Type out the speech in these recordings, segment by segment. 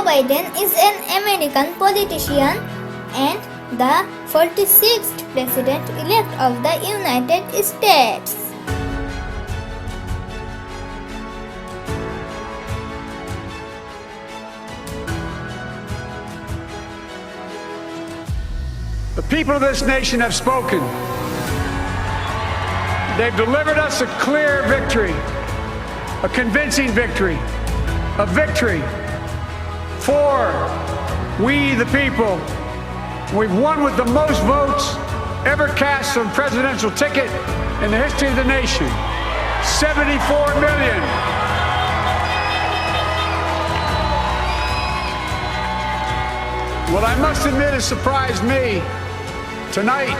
Joe Biden is an American politician and the 46th President-elect of the United States. The people of this nation have spoken. They've delivered us a clear victory, a convincing victory, a victory for we the people. We've won with the most votes ever cast on a presidential ticket in the history of the nation. 74 million. What I must admit has surprised me. Tonight,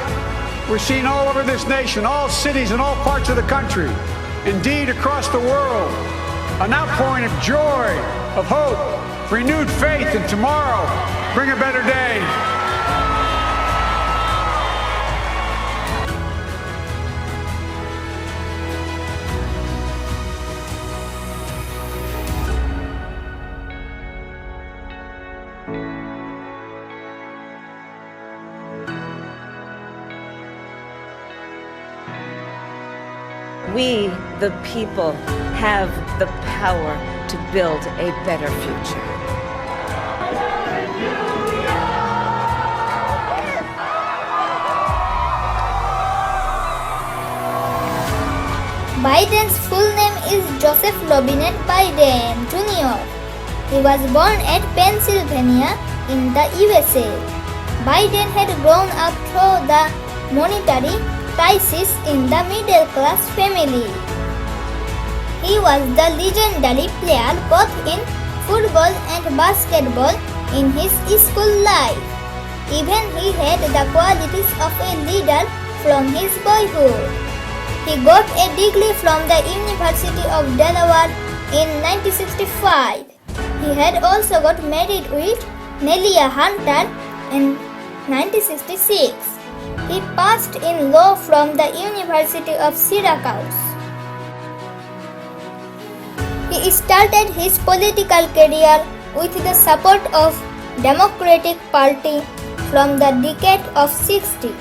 we're seeing all over this nation, all cities and all parts of the country, indeed across the world, an outpouring of joy, of hope, renewed faith, and tomorrow bring a better day. We, the people, have the power to build a better future. Biden's full name is Joseph Robinette Biden Jr. He was born at Pennsylvania in the USA. Biden had grown up through the monetary crisis in the middle-class family. He was the legendary player both in football and basketball in his school life. Even he had the qualities of a leader from his boyhood. He got a degree from the University of Delaware in 1965. He had also got married with Nelia Hunter in 1966. He passed in law from the University of Syracuse. He started his political career with the support of Democratic Party from the decade of 60.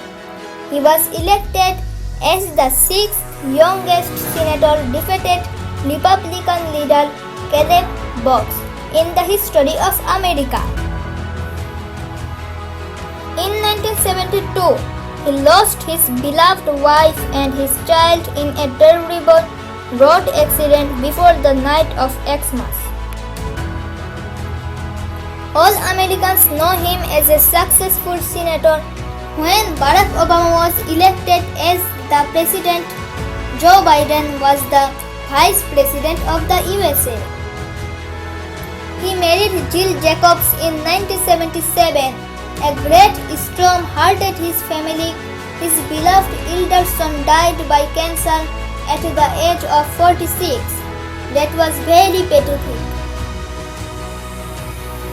He was elected as the sixth youngest senator defeated Republican leader Caleb Box in the history of America. In 1972, he lost his beloved wife and his child in a terrible road accident before the night of Xmas. All Americans know him as a successful senator. When Barack Obama was elected as the president, Joe Biden was the vice president of the USA. He married Jill Jacobs in 1977. A great storm halted his family. His beloved elder son died by cancer at the age of 46. That was very pathetic.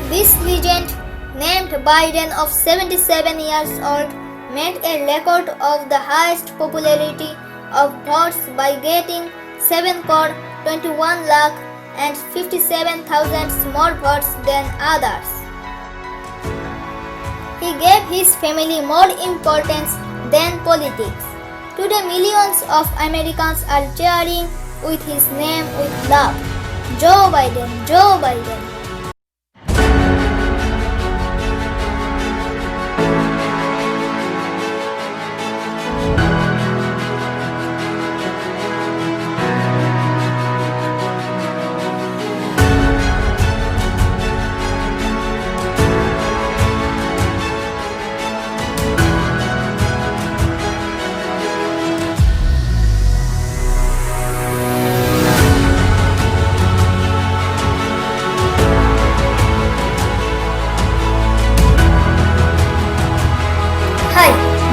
This legend, named Biden of 77 years old, made a record of the highest popularity of votes by getting 7,21,057,000 more votes than others. He gave his family more importance than politics. Today, millions of Americans are cheering with his name with love. Joe Biden, Joe Biden.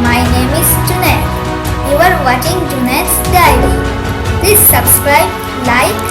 My name is Junaid. You are watching Junaid's Diary. Please subscribe, like